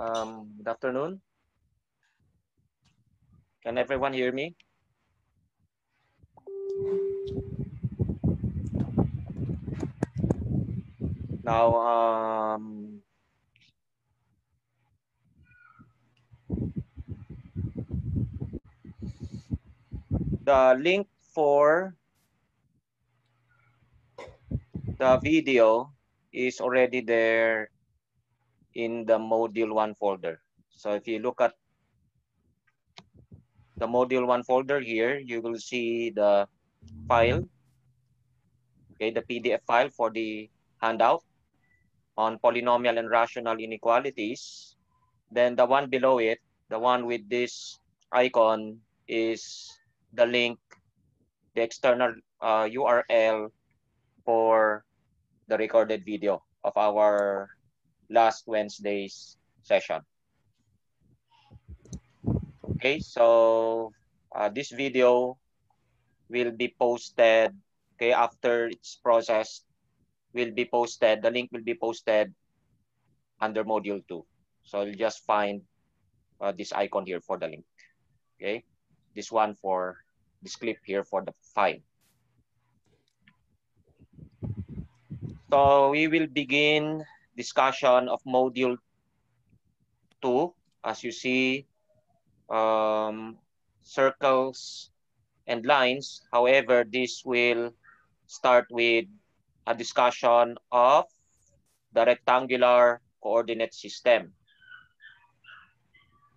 Good afternoon. Can everyone hear me? Now, the link for the video is already there in the module 1 folder. So if you look at the module 1 folder here, you will see the file, okay, the PDF file for the handout on polynomial and rational inequalities. Then the one below it, the one with this icon, is the link, the external URL for the recorded video of our last Wednesday's session. Okay, so this video will be posted, okay, after it's processed, will be posted, the link will be posted under module 2. So you'll just find this icon here for the link, okay? This one for this clip here for the file. So we will begin discussion of module 2. As you see, circles and lines. However, this will start with a discussion of the rectangular coordinate system.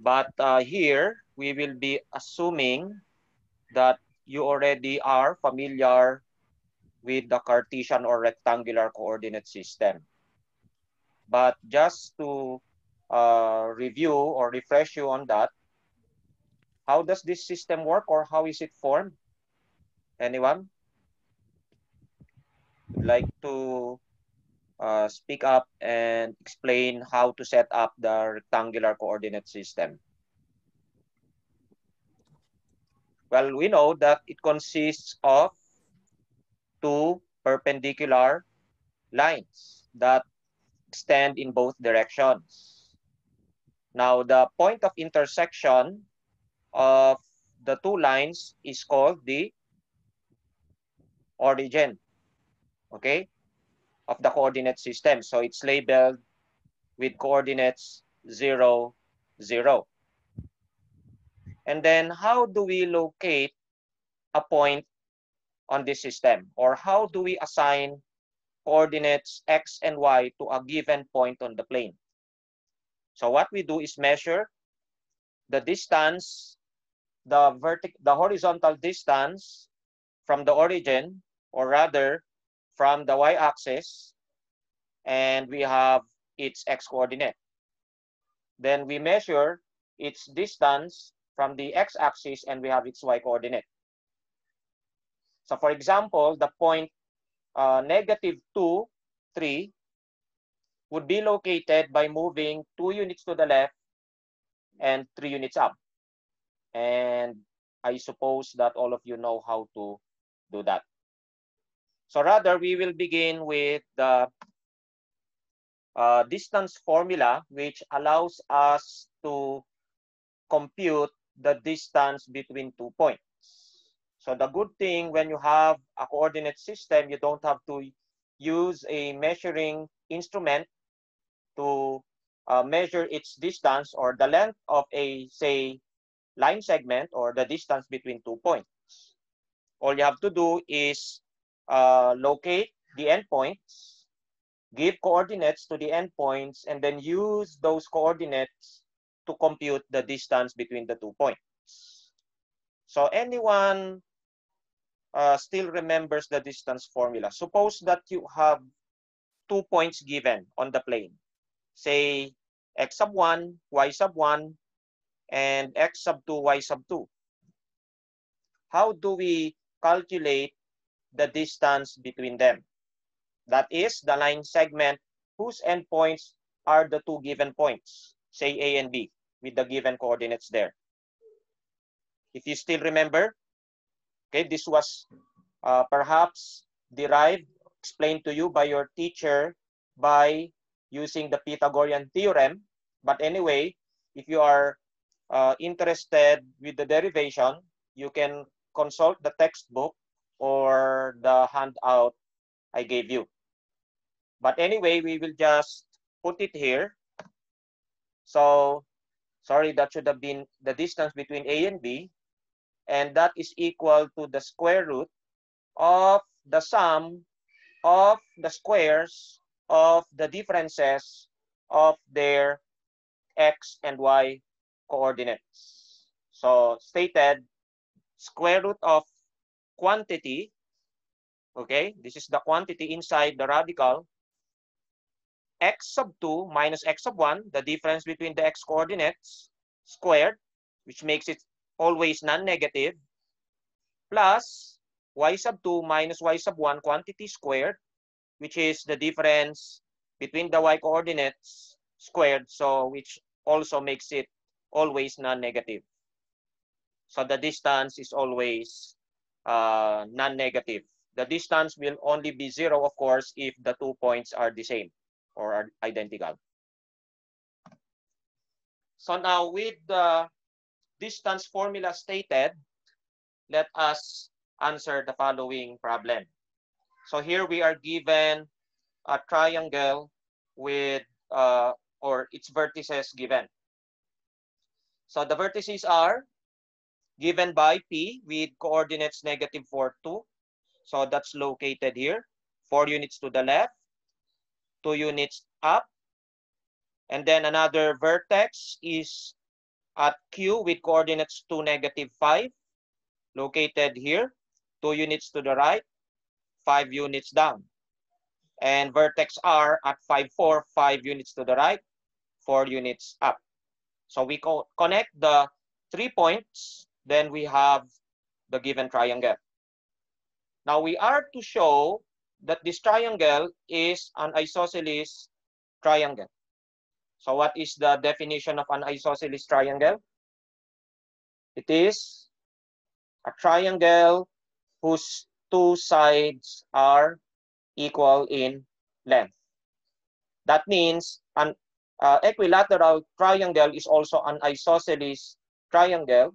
But here, we will be assuming that you already are familiar with the Cartesian or rectangular coordinate system. But just to review or refresh you on that, how does this system work or how is it formed? Anyone would like to speak up and explain how to set up the rectangular coordinate system? Well, we know that it consists of two perpendicular lines that extend in both directions. Now, the point of intersection of the two lines is called the origin, okay, of the coordinate system. So it's labeled with coordinates 0, 0. And then how do we locate a point on this system? Or how do we assign coordinates x and y to a given point on the plane? So what we do is measure the distance, the horizontal distance from the origin, or rather from the y-axis, and we have its x-coordinate. Then we measure its distance from the x-axis and we have its y-coordinate. So for example, the point -2, 3 would be located by moving 2 units to the left and 3 units up. And I suppose that all of you know how to do that. So rather, we will begin with the distance formula, which allows us to compute the distance between 2 points. So the good thing when you have a coordinate system, you don't have to use a measuring instrument to measure its distance or the length of a, say, line segment or the distance between 2 points. All you have to do is locate the endpoints, give coordinates to the endpoints, and then use those coordinates to compute the distance between the 2 points. So anyone still remembers the distance formula? Suppose that you have 2 points given on the plane. Say x sub 1, y sub 1, and x sub 2, y sub 2. How do we calculate the distance between them? That is the line segment whose endpoints are the 2 given points, say A and B, with the given coordinates there. If you still remember, okay, this was perhaps derived, explained to you by your teacher by using the Pythagorean theorem. But anyway, if you are interested with the derivation, you can consult the textbook or the handout I gave you. But anyway, we will just put it here. So, sorry, that should have been the distance between A and B. And that is equal to the square root of the sum of the squares of the differences of their x and y coordinates. So stated, square root of quantity, okay, this is the quantity inside the radical, x sub 2 minus x sub 1, the difference between the x coordinates, squared, which makes it always non-negative, plus y sub 2 minus y sub 1 quantity squared, which is the difference between the y coordinates squared, so which also makes it always non-negative. So the distance is always non-negative. The distance will only be 0, of course, if the 2 points are the same or are identical. So now with the distance formula stated, let us answer the following problem. So here we are given a triangle with or its vertices given. So the vertices are given by P with coordinates negative 4, 2. So that's located here. 4 units to the left, 2 units up. And then another vertex is at Q with coordinates 2, negative 5, located here. 2 units to the right, 5 units down. And vertex R at 5, 4, 5 units to the right, 4 units up. So we connect the 3 points, then we have the given triangle. Now we are to show that this triangle is an isosceles triangle. So what is the definition of an isosceles triangle? It is a triangle whose 2 sides are equal in length. That means an equilateral triangle is also an isosceles triangle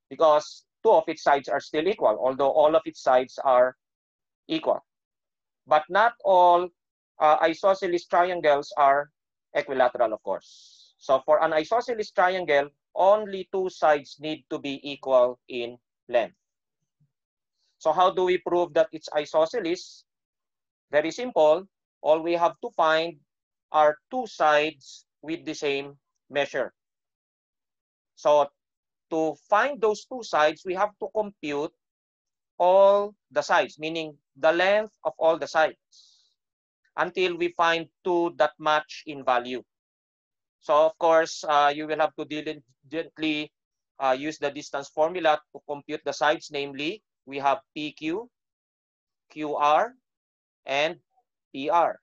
because 2 of its sides are still equal, although all of its sides are equal. But not all isosceles triangles are equilateral, of course. So for an isosceles triangle, only 2 sides need to be equal in length. So how do we prove that it's isosceles? Very simple. All we have to find are 2 sides with the same measure. So to find those 2 sides, we have to compute all the sides, meaning the length of all the sides, until we find 2 that match in value. So of course, you will have to diligently use the distance formula to compute the sides, namely, we have PQ, QR, and PR.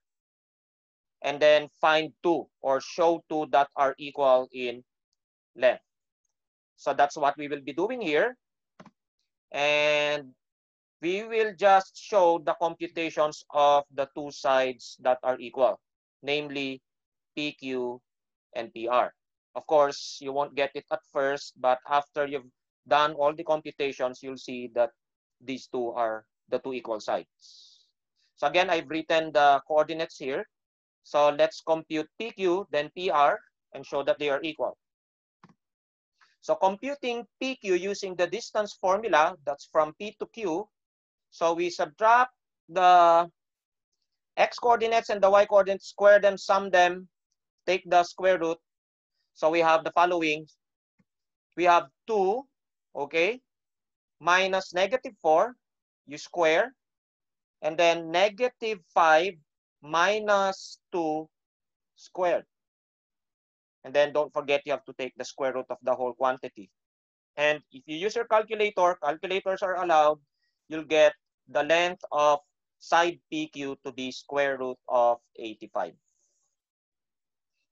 And then find 2 or show 2 that are equal in length. So that's what we will be doing here. And we will just show the computations of the 2 sides that are equal, namely PQ and PR. Of course, you won't get it at first, but after you've done all the computations, you'll see that these 2 are the 2 equal sides. So again, I've written the coordinates here. So let's compute PQ, then PR, and show that they are equal. So computing PQ using the distance formula, that's from P to Q. So we subtract the x coordinates and the y coordinates, square them, sum them, take the square root. So we have the following. We have 2, okay, minus negative 4, you square, and then negative 5 minus 2 squared. And then don't forget you have to take the square root of the whole quantity. And if you use your calculator, calculators are allowed, you'll get the length of side PQ to be square root of 85.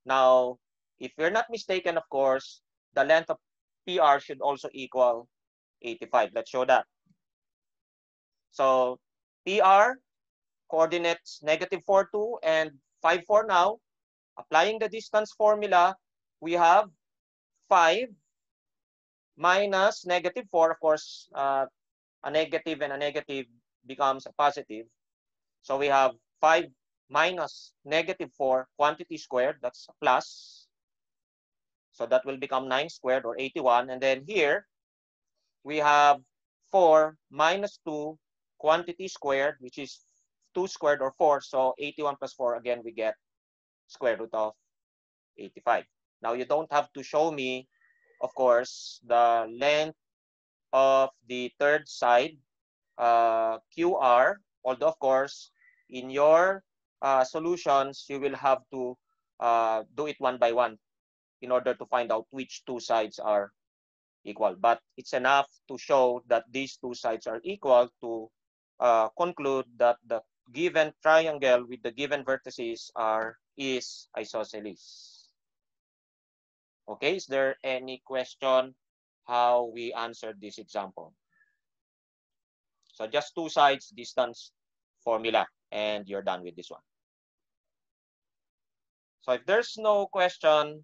Now, if you're not mistaken, of course, the length of PR should also equal 85. Let's show that. So PR, coordinates negative 4, 2, and 5, 4 now. Applying the distance formula, we have 5 minus -4. Of course, a negative and a negative becomes a positive. So we have 5 minus -4 quantity squared, that's a plus. So that will become 9 squared or 81. And then here, we have 4 minus 2 quantity squared, which is 2 squared or 4. So 81 plus 4, again, we get square root of 85. Now, you don't have to show me, of course, the length of the third side, QR, although, of course, in your solutions, you will have to do it one by one in order to find out which two sides are equal. But it's enough to show that these two sides are equal to conclude that the given triangle with the given vertices is isosceles. Okay, is there any question how we answered this example? So just two sides distance formula and you're done with this one. So if there's no question,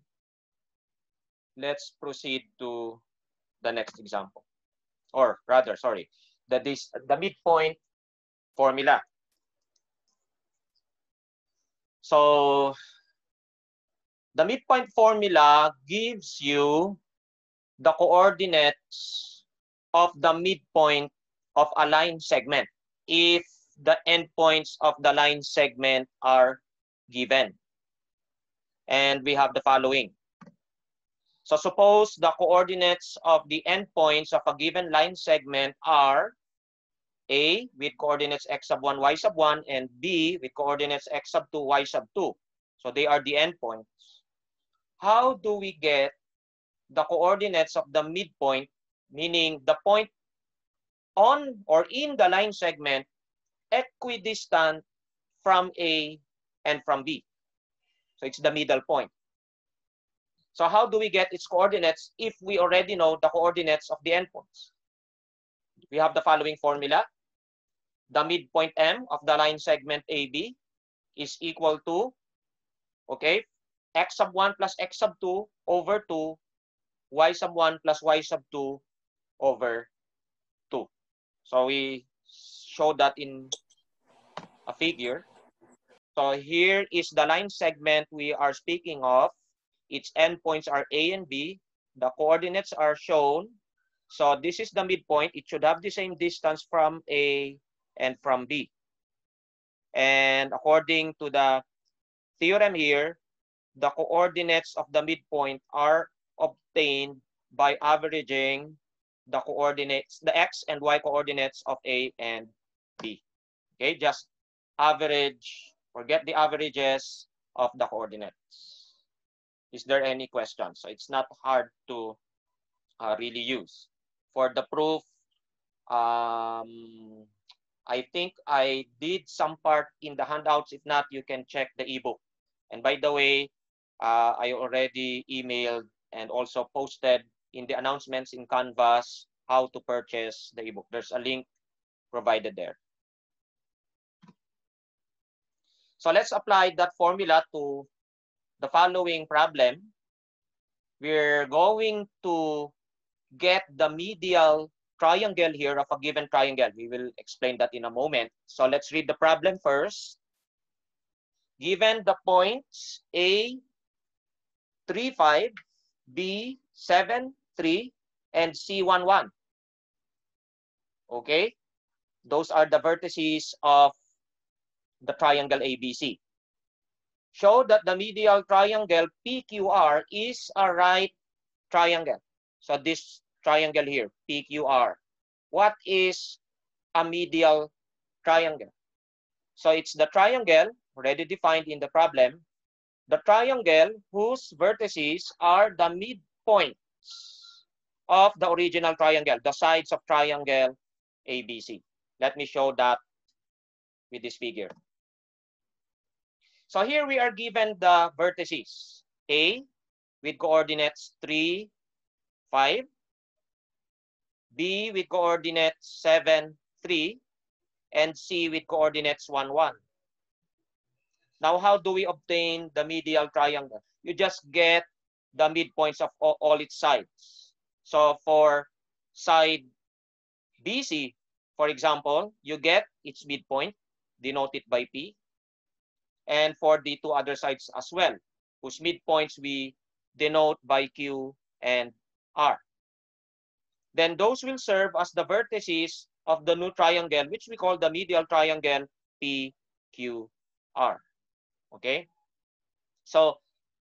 let's proceed to the next example. Or rather, sorry, the midpoint formula. So the midpoint formula gives you the coordinates of the midpoint of a line segment if the endpoints of the line segment are given. And we have the following. So suppose the coordinates of the endpoints of a given line segment are A with coordinates x sub 1, y sub 1, and B with coordinates x sub 2, y sub 2. So they are the endpoints. How do we get the coordinates of the midpoint, meaning the point on or in the line segment equidistant from A and from B? So it's the middle point. So how do we get its coordinates if we already know the coordinates of the endpoints? We have the following formula. The midpoint M of the line segment AB is equal to, okay, x sub 1 plus x sub 2 over 2, y sub 1 plus y sub 2 over 2. So we show that in a figure. So here is the line segment we are speaking of. Its endpoints are A and B. The coordinates are shown. So this is the midpoint. It should have the same distance from A and from B. And according to the theorem here, the coordinates of the midpoint are obtained by averaging the coordinates, the x and y coordinates of A and B. Okay, just average, forget the averages of the coordinates. Is there any questions? So it's not hard to really use. For the proof, I think I did some part in the handouts. If not, you can check the ebook. And by the way, I already emailed and also posted in the announcements in Canvas how to purchase the ebook. There's a link provided there. So let's apply that formula to the following problem. We're going to get the medial triangle here of a given triangle. We will explain that in a moment. So let's read the problem first. Given the points A, 3, 5, B, 7, 3, and C, 1, 1. Okay? Those are the vertices of the triangle ABC. Show that the medial triangle PQR is a right triangle. So this triangle here, PQR. What is a medial triangle? So it's the triangle already defined in the problem. The triangle whose vertices are the midpoints of the original triangle, the sides of triangle ABC. Let me show that with this figure. So here we are given the vertices. A with coordinates 3, 5. B with coordinates 7, 3. And C with coordinates 1, 1. Now, how do we obtain the medial triangle? You just get the midpoints of all its sides. So for side BC, for example, you get its midpoint, denoted by P, and for the two other sides as well, whose midpoints we denote by Q and R. Then those will serve as the vertices of the new triangle, which we call the medial triangle PQR. Okay? So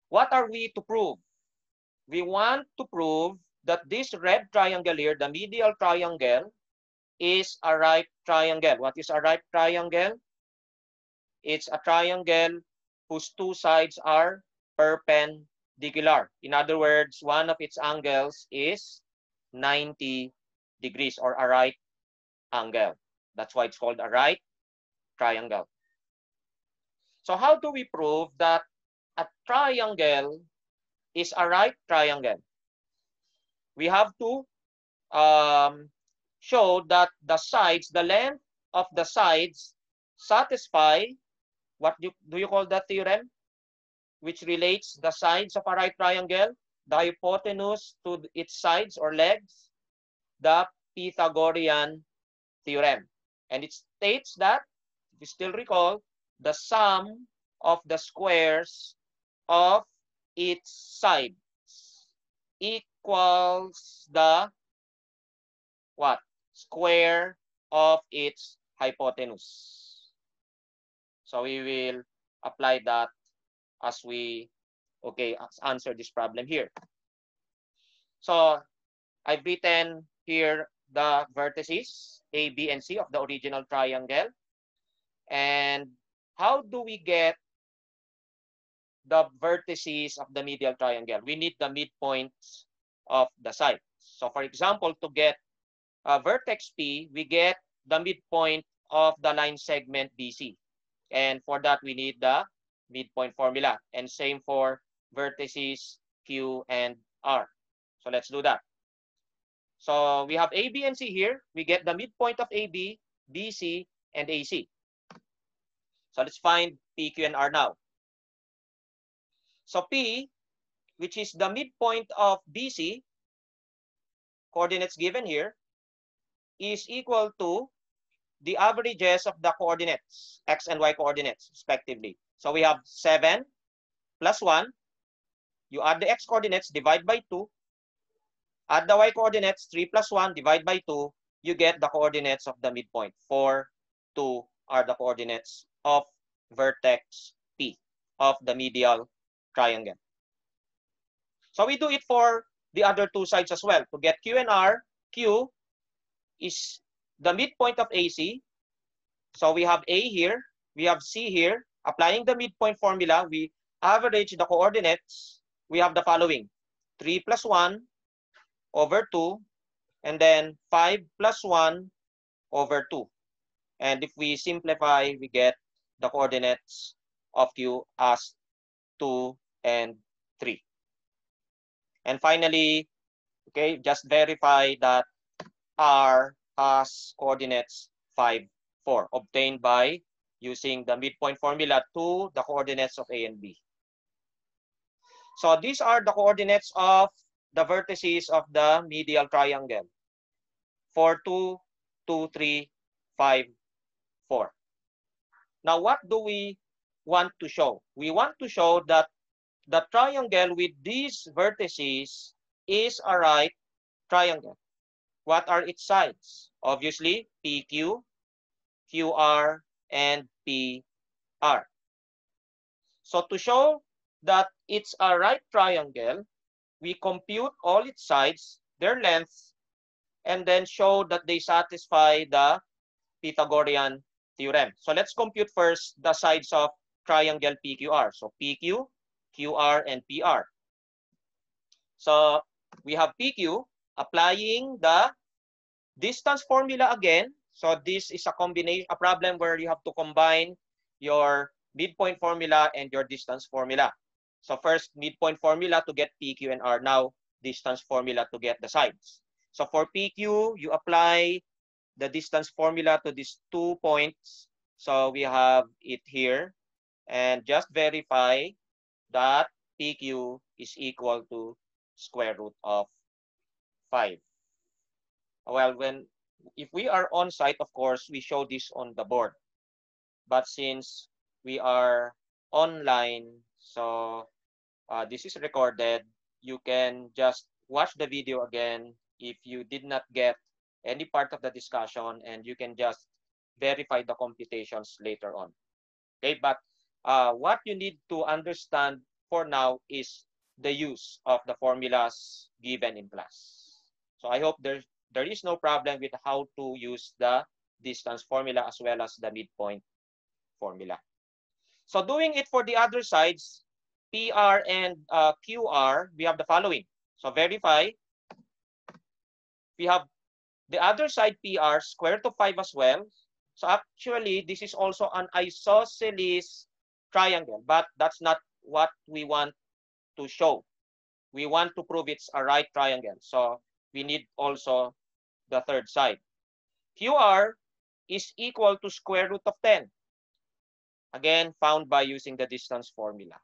what are we to prove? We want to prove that this red triangle here, the medial triangle, is a right triangle. What is a right triangle? It's a triangle whose two sides are perpendicular. In other words, one of its angles is 90 degrees, or a right angle. That's why it's called a right triangle. So how do we prove that a triangle is a right triangle? We have to show that the sides, the length of the sides, satisfy, what do you call that theorem? Which relates the sides of a right triangle, the hypotenuse to its sides or legs, the Pythagorean theorem. And it states that, if you still recall, the sum of the squares of its sides equals the what? Square of its hypotenuse. So we will apply that as we answer this problem here. So I've written here the vertices A, B, and C of the original triangle. And how do we get the vertices of the medial triangle? We need the midpoints of the sides. So for example, to get vertex P, we get the midpoint of the line segment BC. And for that, we need the midpoint formula. And same for vertices Q and R. So let's do that. So we have A, B, and C here. We get the midpoint of AB, BC, and AC. So let's find P, Q, and R now. So P, which is the midpoint of BC, coordinates given here, is equal to the averages of the coordinates, x and y coordinates, respectively. So we have 7 plus 1. You add the x coordinates, divide by 2. Add the y coordinates, 3 plus 1, divide by 2. You get the coordinates of the midpoint. 4, 2 are the coordinates of vertex P of the medial triangle. So we do it for the other two sides as well. To get Q and R, Q is the midpoint of AC. So we have A here, we have C here. Applying the midpoint formula, we average the coordinates. We have the following: 3 plus 1 over 2, and then 5 plus 1 over 2. And if we simplify, we get the coordinates of Q as 2 and 3. And finally, just verify that R has coordinates 5, 4, obtained by using the midpoint formula to the coordinates of A and B. So these are the coordinates of the vertices of the medial triangle: 4, 2, 2, 3, 5, 4. Now, what do we want to show? We want to show that the triangle with these vertices is a right triangle. What are its sides? Obviously, PQ, QR, and PR. So to show that it's a right triangle, we compute all its sides, their lengths, and then show that they satisfy the Pythagorean theorem. So let's compute first the sides of triangle PQR. So PQ, QR, and PR. So we have PQ, applying the distance formula again. So this is a problem where you have to combine your midpoint formula and your distance formula. So first, midpoint formula to get PQ and R. Now, distance formula to get the sides. So for PQ, you apply the distance formula to these 2 points. So we have it here. And just verify that PQ is equal to square root of 5. Well, if we are on site, of course, we show this on the board. But since we are online, so this is recorded, you can just watch the video again if you did not get any part of the discussion, and you can just verify the computations later on. Okay, but what you need to understand for now is the use of the formulas given in class. So I hope there is no problem with how to use the distance formula as well as the midpoint formula. So doing it for the other sides, PR and QR, we have the following. So verify, we have the other side PR square root of 5 as well. So actually, this is also an isosceles triangle, but that's not what we want to show. We want to prove it's a right triangle. So we need also the third side. QR is equal to square root of 10. Again, found by using the distance formula.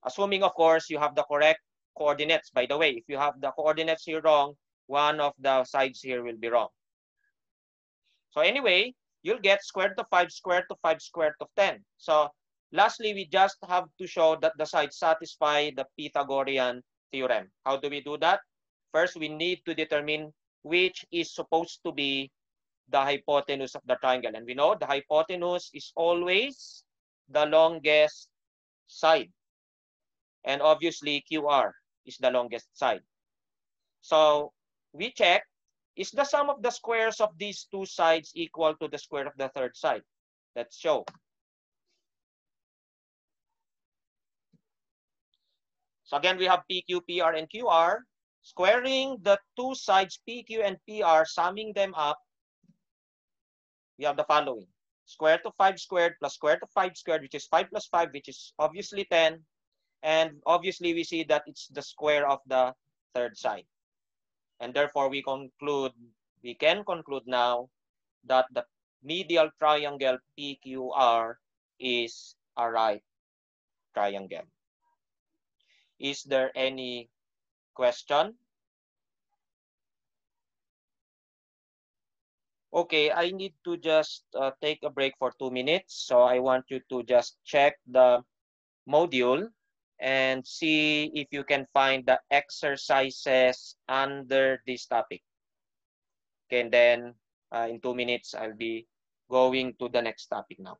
Assuming, of course, you have the correct coordinates. By the way, if you have the coordinates here wrong, one of the sides here will be wrong. So anyway, you'll get square root of 5, square root of 5, square root of 10. So lastly, we just have to show that the sides satisfy the Pythagorean theorem. How do we do that? First, we need to determine which is supposed to be the hypotenuse of the triangle. And we know the hypotenuse is always the longest side. And obviously, QR is the longest side. So we check, is the sum of the squares of these two sides equal to the square of the third side? Let's show. So again, we have PQ, PR, and QR. Squaring the two sides, PQ and PR, summing them up, we have the following. Square root of 5 squared plus square root of 5 squared, which is 5 plus 5, which is obviously 10. And obviously, we see that it's the square of the third side. And therefore, we can conclude now that the medial triangle PQR is a right triangle. Is there any question? Okay, I need to just take a break for 2 minutes. So I want you to just check the module and see if you can find the exercises under this topic. Okay, and then in 2 minutes, I'll be going to the next topic now.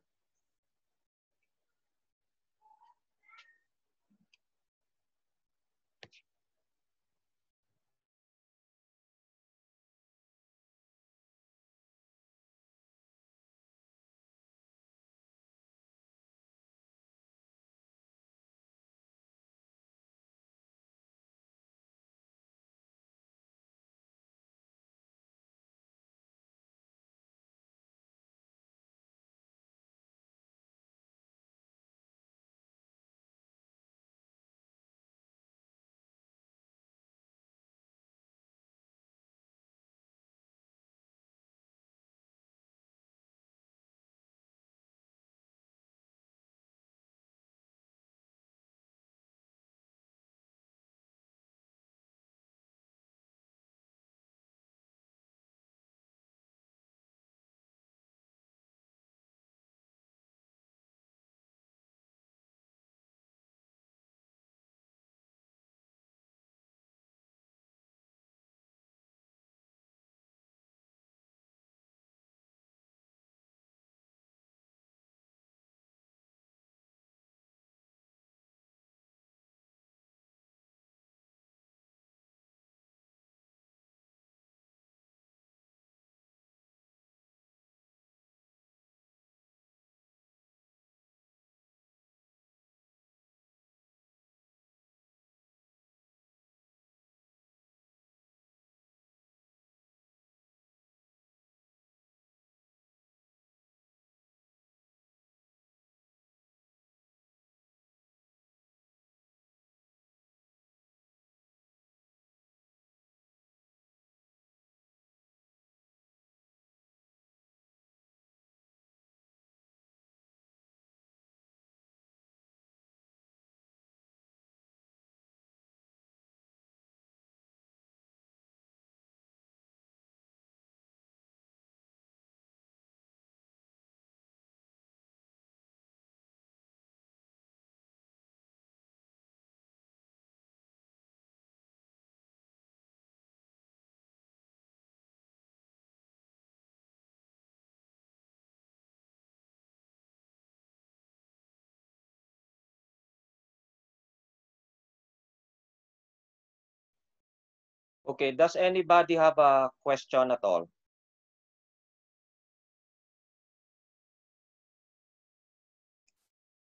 Okay, does anybody have a question at all?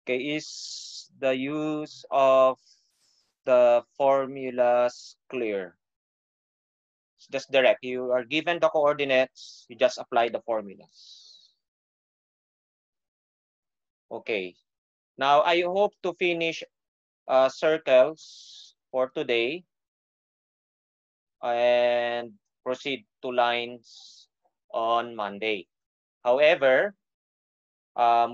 Okay, is the use of the formulas clear? It's just direct. You are given the coordinates, you just apply the formulas. Okay. Now, I hope to finish circles for today and proceed to lines on Monday. However,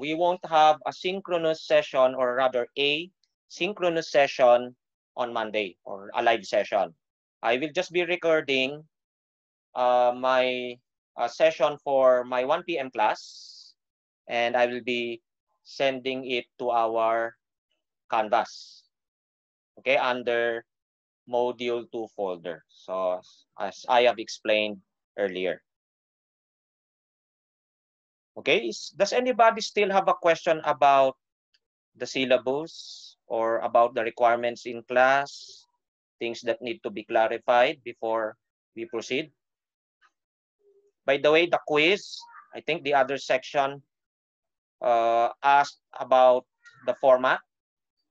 we won't have a synchronous session, or rather a synchronous session on Monday, or a live session. I will just be recording my session for my 1 p.m. class, and I will be sending it to our Canvas, okay, under Module 2 folder. So as I have explained earlier. Okay, does anybody still have a question about the syllabus or about the requirements in class, things that need to be clarified before we proceed? By the way, the quiz, I think the other section asked about the format.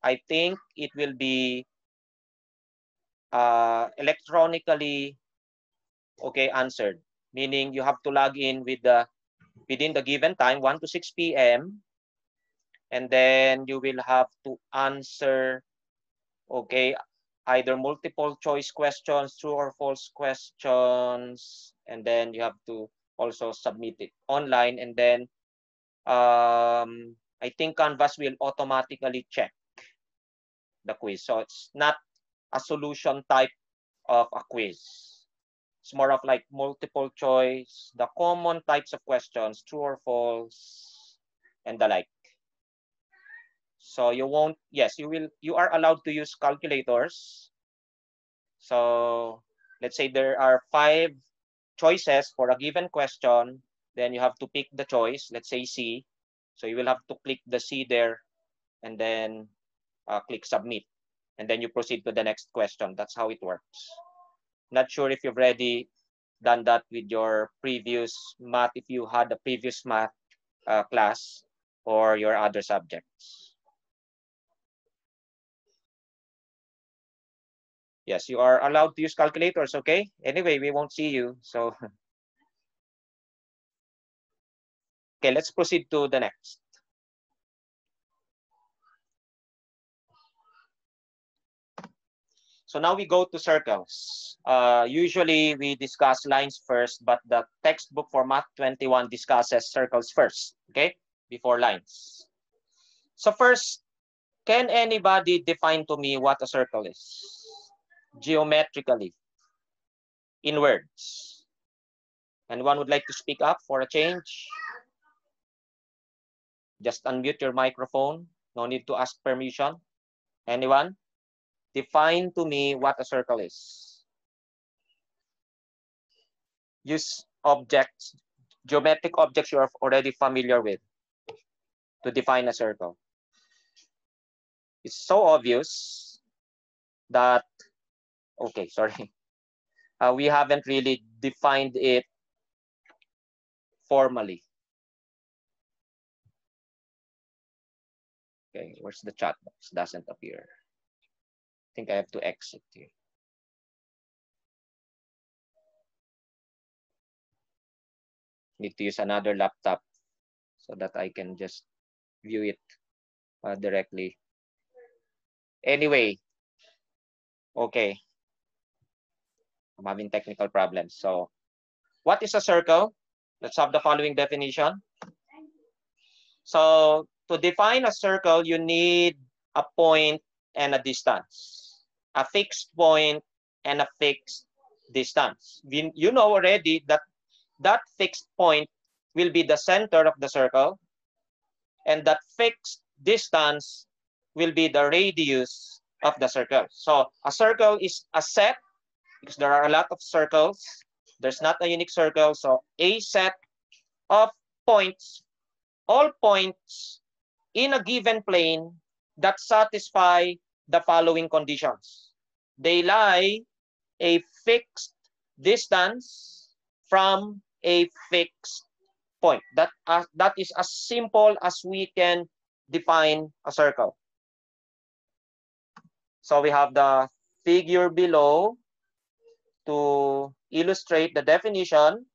I think it will be electronically answered, meaning you have to log in with within the given time, 1 to 6 p.m. and then you will have to answer either multiple choice questions, true or false questions, and then you have to also submit it online, and then I think Canvas will automatically check the quiz. So it's not a solution type of a quiz. It's more of like multiple choice, the common types of questions, true or false, and the like. So you won't, yes, you are allowed to use calculators. So let's say there are 5 choices for a given question, then you have to pick the choice, let's say C. So you will have to click the C there and then click submit. And then you proceed to the next question. That's how it works. Not sure if you've already done that with your previous math, if you had a previous math class or your other subjects. Yes, you are allowed to use calculators, okay? Anyway, we won't see you, so. Okay, let's proceed to the next. So now we go to circles. Usually we discuss lines first, but the textbook for Math 21 discusses circles first, okay, before lines. So first, can anybody define to me what a circle is? Geometrically, in words. Anyone would like to speak up for a change? Just unmute your microphone. No need to ask permission. Anyone? Define to me what a circle is. Use objects, geometric objects you are already familiar with to define a circle. It's so obvious that, okay, sorry. We haven't really defined it formally. Okay, where's the chat box? Doesn't appear. I think I have to exit here. Need to use another laptop so that I can just view it directly. Anyway, okay. I'm having technical problems. So, what is a circle? Let's have the following definition. So, to define a circle, you need a point and a distance. A fixed point and a fixed distance. You know already that that fixed point will be the center of the circle, and that fixed distance will be the radius of the circle. So a circle is a set, because there are a lot of circles. There's not a unique circle. So a set of points, all points in a given plane that satisfy the following conditions. They lie a fixed distance from a fixed point. That is as simple as we can define a circle. So we have the figure below to illustrate the definition.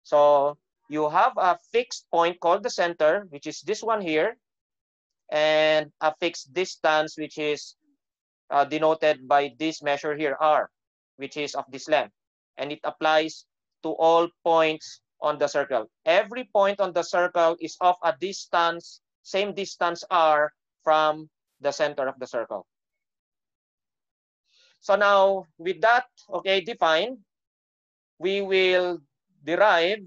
So you have a fixed point called the center, which is this one here, and a fixed distance, which is denoted by this measure here, r, which is of this length. And it applies to all points on the circle. Every point on the circle is of a distance, same distance r from the center of the circle. So now with that, okay, defined, we will derive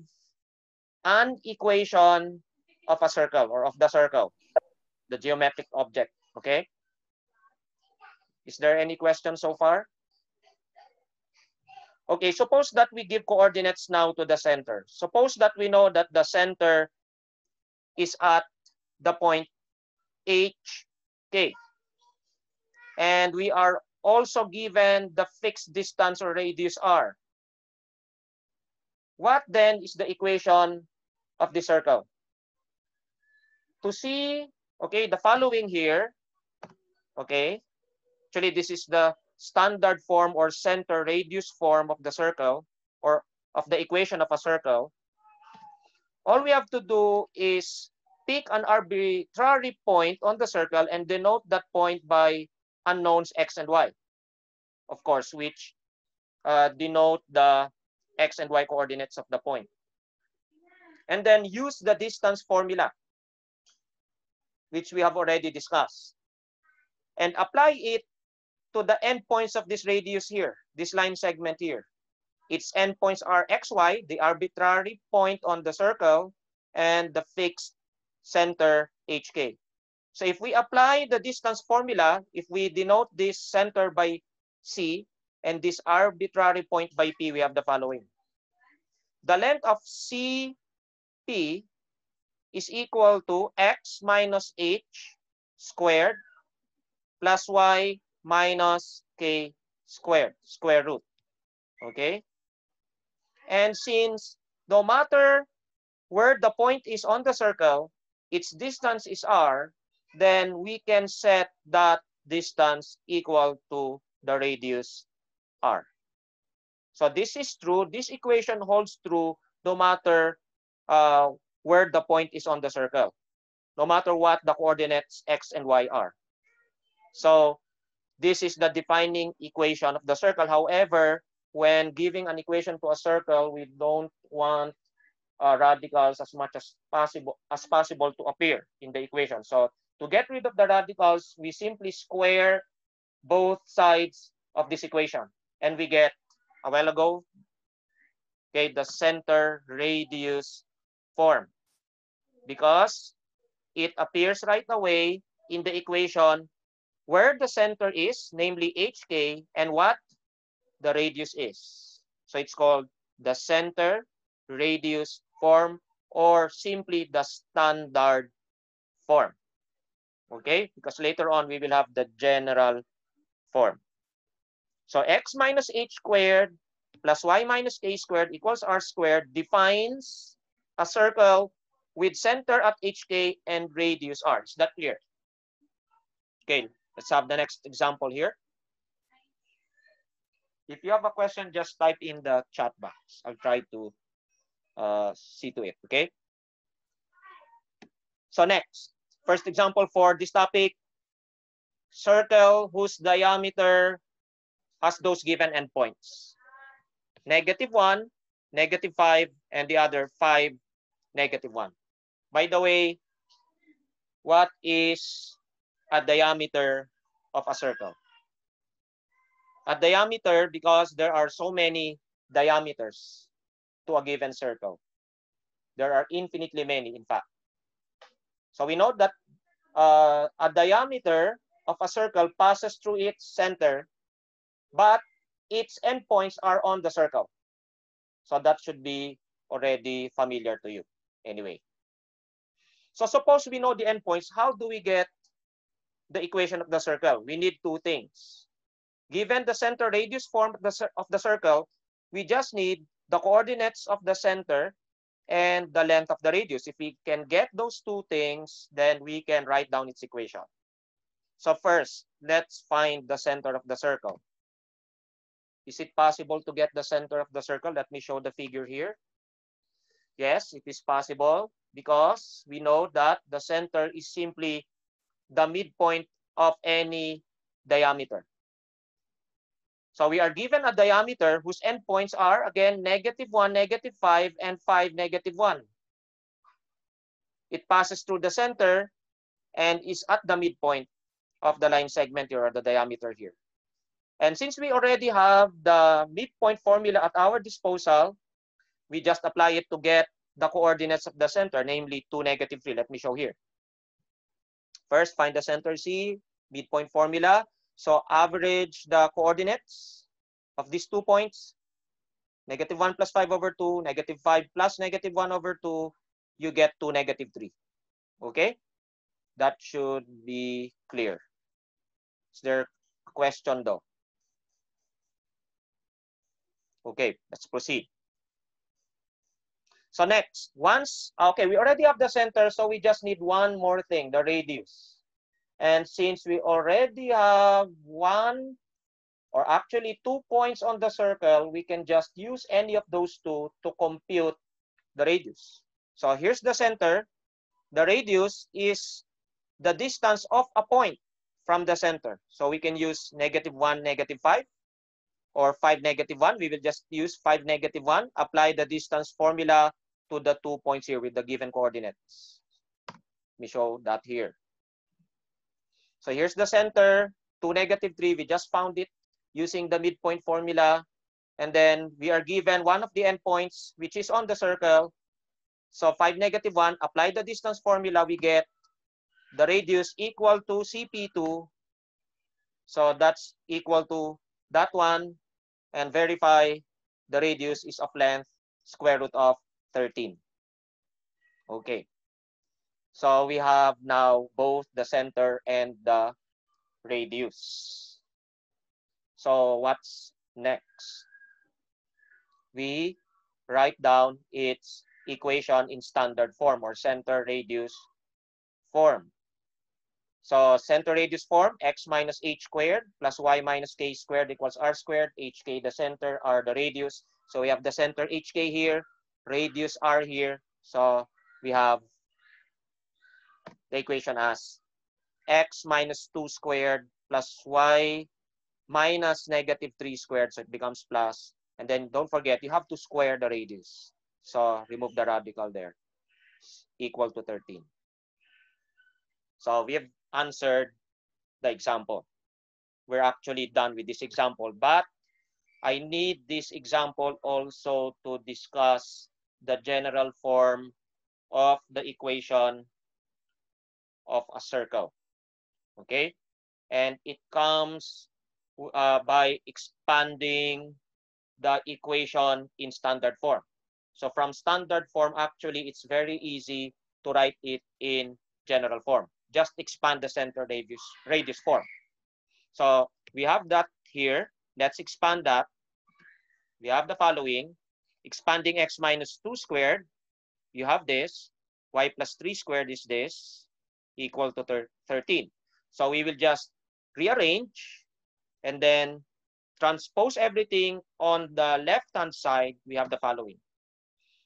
an equation of a circle or of the circle, the geometric object, okay? Is there any question so far? Okay, suppose that we give coordinates now to the center. Suppose that we know that the center is at the point HK. And we are also given the fixed distance or radius r. What then is the equation of the circle? To see, okay, the following here, okay, actually this is the standard form or center radius form of the circle or of the equation of a circle. All we have to do is pick an arbitrary point on the circle and denote that point by unknowns x and y, of course, which denote the x and y coordinates of the point. And then use the distance formula, which we have already discussed, and apply it to the endpoints of this radius here, this line segment here. Its endpoints are xy, the arbitrary point on the circle, and the fixed center hk. So if we apply the distance formula, if we denote this center by c and this arbitrary point by p, we have the following. The length of CP is equal to x minus h squared plus y minus k squared, square root. Okay? And since no matter where the point is on the circle, its distance is r, then we can set that distance equal to the radius r. So this is true. This equation holds true no matter where the point is on the circle, no matter what the coordinates x and y are. So this is the defining equation of the circle. However, when giving an equation to a circle, we don't want radicals as much as possible to appear in the equation. So to get rid of the radicals, we simply square both sides of this equation, and we get, a while ago, okay, the center radius form, because it appears right away in the equation where the center is, namely hk, and what the radius is. So it's called the center radius form, or simply the standard form. Okay, because later on we will have the general form. So x minus h squared plus y minus k squared equals r squared defines a circle with center at hk and radius r. Is that clear? Okay, let's have the next example here. If you have a question, just type in the chat box. I'll try to see to it, okay? So next, first example for this topic, circle whose diameter has those given endpoints. -1, -5, and the other 5, -1. By the way, what is a diameter of a circle? A diameter, because there are so many diameters to a given circle. There are infinitely many, in fact. So we know that a diameter of a circle passes through its center, but its endpoints are on the circle. So that should be already familiar to you anyway. So suppose we know the endpoints, how do we get the equation of the circle? We need two things. Given the center radius form of the circle, we just need the coordinates of the center and the length of the radius. If we can get those two things, then we can write down its equation. So first, let's find the center of the circle. Is it possible to get the center of the circle? Let me show the figure here. Yes, it is possible because we know that the center is simply the midpoint of any diameter. So we are given a diameter whose endpoints are, again, -1, -5, and 5, -1. It passes through the center and is at the midpoint of the line segment here, or the diameter here. And since we already have the midpoint formula at our disposal, we just apply it to get the coordinates of the center, namely 2, -3. Let me show here. First, find the center C, midpoint formula. So average the coordinates of these 2 points. -1 plus 5 over 2, -5 plus -1 over 2, you get 2, -3. Okay? That should be clear. Is there a question though? Okay, let's proceed. So next, okay, we already have the center, so we just need one more thing, the radius. And since we already have one, or actually 2 points on the circle, we can just use any of those two to compute the radius. So here's the center. The radius is the distance of a point from the center. So we can use -1, -5, or 5, -1. We will just use 5, -1, apply the distance formula to the 2 points here with the given coordinates. Let me show that here. So here's the center, 2, -3. We just found it using the midpoint formula. And then we are given one of the endpoints, which is on the circle. So 5, -1, apply the distance formula, we get the radius equal to CP2. So that's equal to that one. And verify the radius is of length square root of 13. Okay. So we have now both the center and the radius. So what's next? We write down its equation in standard form, or center radius form. So center radius form, x minus h squared plus y minus k squared equals r squared. Hk, the center, r the radius. So we have the center hk here, radius r here. So we have the equation as x minus 2 squared plus y minus -3 squared. So it becomes plus. And then don't forget, you have to square the radius. So remove the radical there. Equal to 13. So we have answered the example. We're actually done with this example, but I need this example also to discuss the general form of the equation of a circle. Okay? And it comes by expanding the equation in standard form. So from standard form, actually, it's very easy to write it in general form. Just expand the center radius form. So we have that here. Let's expand that. We have the following. Expanding x minus 2 squared, you have this. Y plus 3 squared is this, equal to 13. So we will just rearrange and then transpose everything on the left-hand side. We have the following.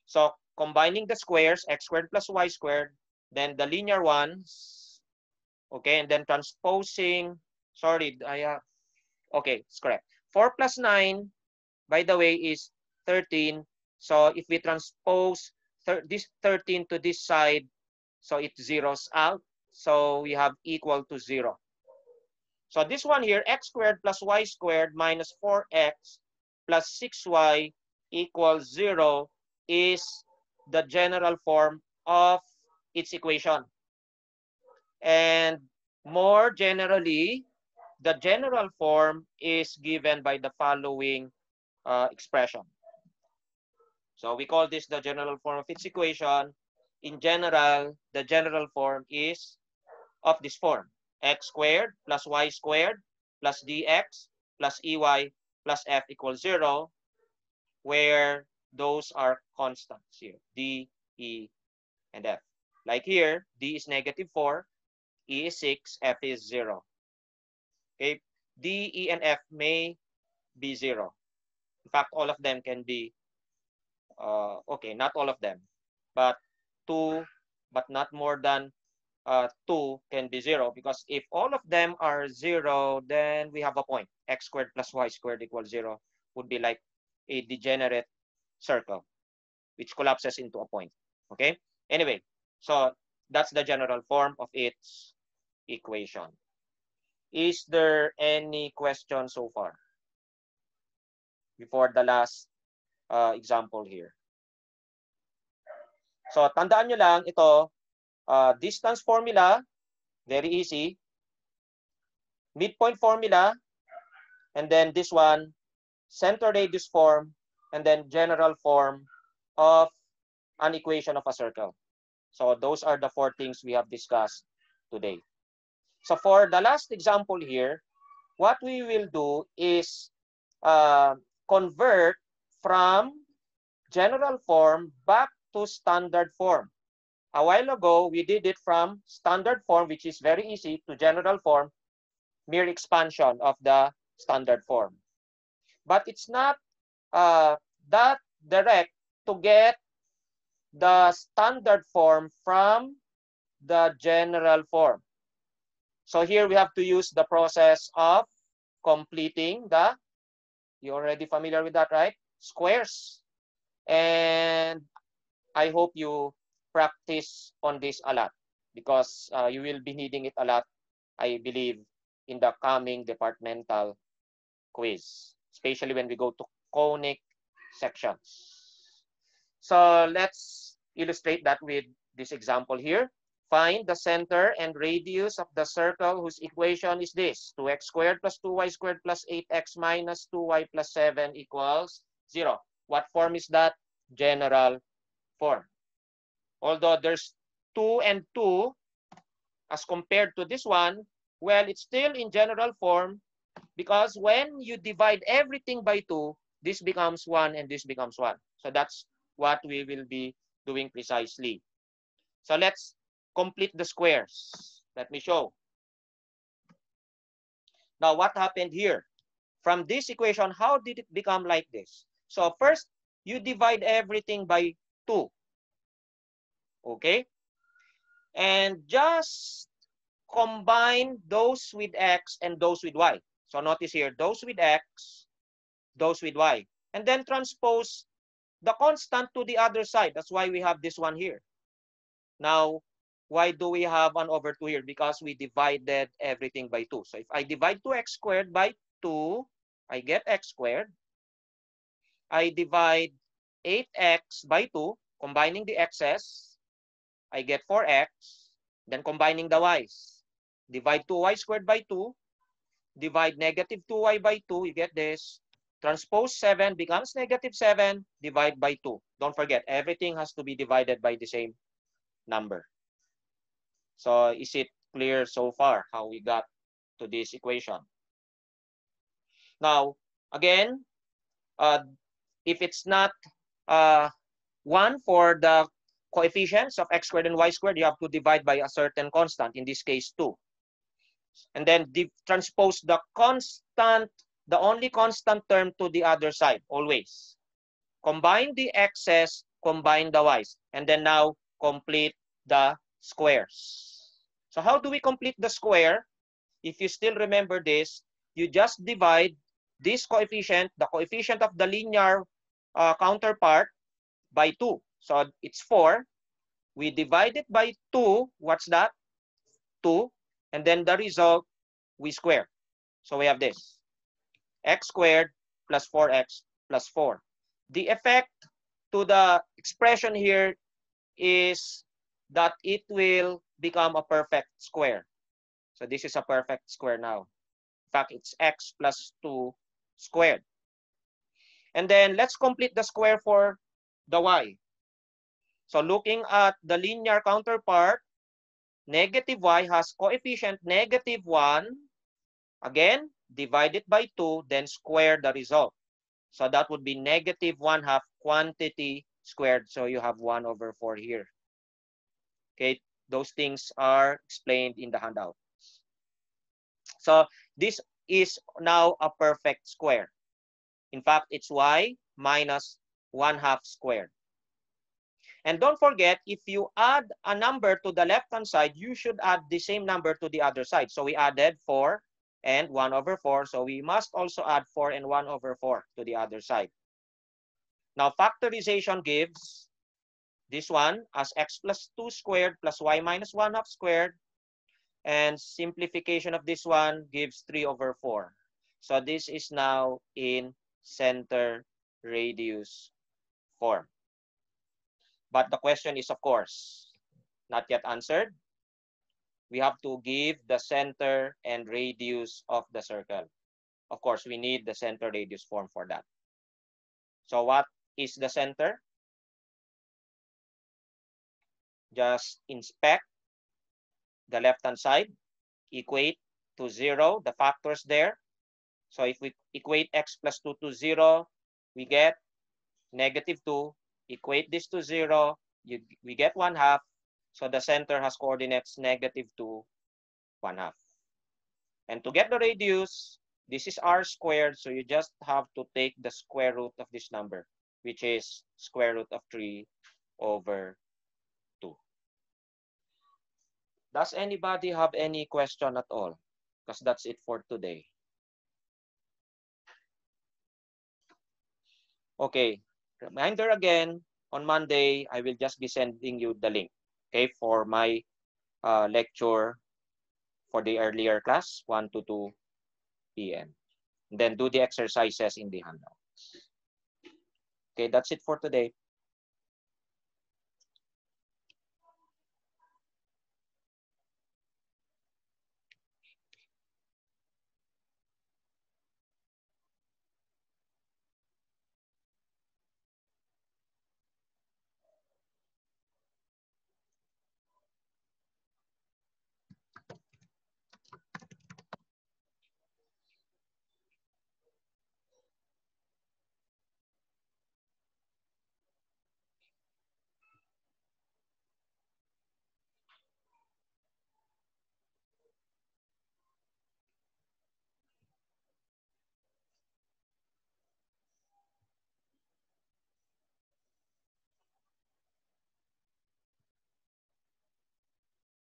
So combining the squares, x squared plus y squared, then the linear ones, okay, and then transposing, sorry, okay, it's correct. 4 plus 9, by the way, is 13. So if we transpose this 13 to this side, so it zeroes out. So we have equal to 0. So this one here, x squared plus y squared minus 4x plus 6y equals 0 is the general form of its equation. And more generally, the general form is given by the following expression. So we call this the general form of its equation. In general, the general form is of this form. X squared plus y squared plus dx plus EY plus F equals 0, where those are constants here, D, E, and F. Like here, D is -4, E is 6, F is 0. Okay, D, E, and F may be 0. In fact, all of them can be, okay, not all of them, but 2, but not more than 2 can be 0, because if all of them are 0, then we have a point. X squared plus Y squared equals 0 would be like a degenerate circle, which collapses into a point. Okay? Anyway, so that's the general form of its equation. Is there any question so far before the last example here? So tandaan nyo lang ito, distance formula, very easy. Midpoint formula, and then this one, center radius form, and then general form of an equation of a circle. So those are the 4 things we have discussed today. So for the last example here, what we will do is convert from general form back to standard form. A while ago, we did it from standard form, which is very easy, to general form, mere expansion of the standard form. But it's not that direct to get the standard form from the general form. So here we have to use the process of completing the, you're already familiar with that, right? Squares. And I hope you practice on this a lot, because you will be needing it a lot, I believe, in the coming departmental quiz, especially when we go to conic sections. So let's illustrate that with this example here. Find the center and radius of the circle whose equation is this: 2x squared plus 2y squared plus 8x minus 2y plus 7 equals 0. What form is that? General form. Although there's 2 and 2 as compared to this one, well, it's still in general form, because when you divide everything by 2, this becomes 1 and this becomes 1. So that's what we will be doing precisely. So let's complete the squares. Let me show. Now, what happened here? From this equation, how did it become like this? So first, you divide everything by 2. Okay? And just combine those with x and those with y. So notice here, those with x, those with y. And then transpose the constant to the other side. That's why we have this one here. Now, why do we have 1 over 2 here? Because we divided everything by 2. So if I divide 2x squared by 2, I get x squared. I divide 8x by 2, combining the x's, I get 4x. Then combining the y's, divide 2y squared by 2, divide -2y by 2, you get this. Transpose 7 becomes -7, divide by 2. Don't forget, everything has to be divided by the same number. So is it clear so far how we got to this equation? Now, again, if it's not 1 for the coefficients of x squared and y squared, you have to divide by a certain constant, in this case 2. And then transpose the constant, the only constant term, to the other side, always. Combine the x's, combine the y's, and then now complete the squares. So how do we complete the square? If you still remember this, you just divide this coefficient, the coefficient of the linear counterpart, by 2. So it's 4. We divide it by 2. What's that? 2. And then the result, we square. So we have this. X squared plus 4x plus 4. The effect to the expression here is that it will become a perfect square. So this is a perfect square now. In fact, it's x plus 2 squared. And then let's complete the square for the y. So looking at the linear counterpart, negative y has coefficient -1. Again, divide it by 2, then square the result. So that would be negative 1/2 quantity squared. So you have 1/4 here. Okay, those things are explained in the handout. So this is now a perfect square. In fact, it's y minus 1/2 squared. And don't forget, if you add a number to the left-hand side, you should add the same number to the other side. So we added 4 and 1/4. So we must also add 4 and 1/4 to the other side. Now, factorization gives this one as x plus 2 squared plus y minus 1/2 squared. And simplification of this one gives 3/4. So this is now in center radius form. But the question is, of course, not yet answered. We have to give the center and radius of the circle. Of course, we need the center radius form for that. So what is the center? Just inspect the left-hand side, equate to 0, the factors there. So if we equate x plus 2 to 0, we get negative 2. Equate this to 0, we get 1/2. So the center has coordinates negative 2, 1/2. And to get the radius, this is r squared. So you just have to take the square root of this number, which is square root of 3/2. Does anybody have any question at all? Because that's it for today. Okay, reminder again, on Monday, I will just be sending you the link, okay, for my lecture for the earlier class, 1 to 2 p.m. Then do the exercises in the handout. Okay, that's it for today.